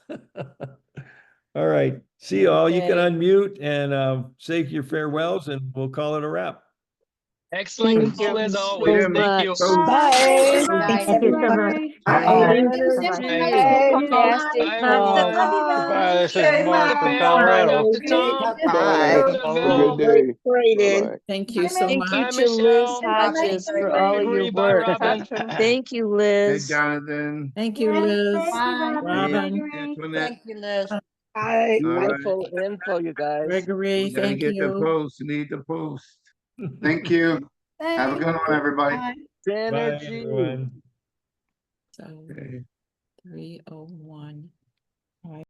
All right, see you all. You can Okay. unmute and say your farewells and we'll call it a wrap. Excellent Thank call you as so always. Thank much. you. Bye. Bye. Thank you so much. Bye. Fantastic Bye, call. everyone. Bye, this is Hey, Mark Mother from Pam, right Colorado. after Tom. Bye. Mother Have a Mel. good day. Bye-bye. Thank you so Thank much. you Bye, to Liz Michelle. Hodges for all of your Gregory. Bye, work. Robin. Thank you, Hey, Liz. Jonathan. Thank you, Liz. Bye. Robin, Antoinette. you, Liz. Bye. All right. Beautiful info, you guys. Gregory, We gotta thank get the you. post. Need the post. Thank you. Have a good one, everybody. Bye. Bye, Synergy. everyone. So Okay. 3:01.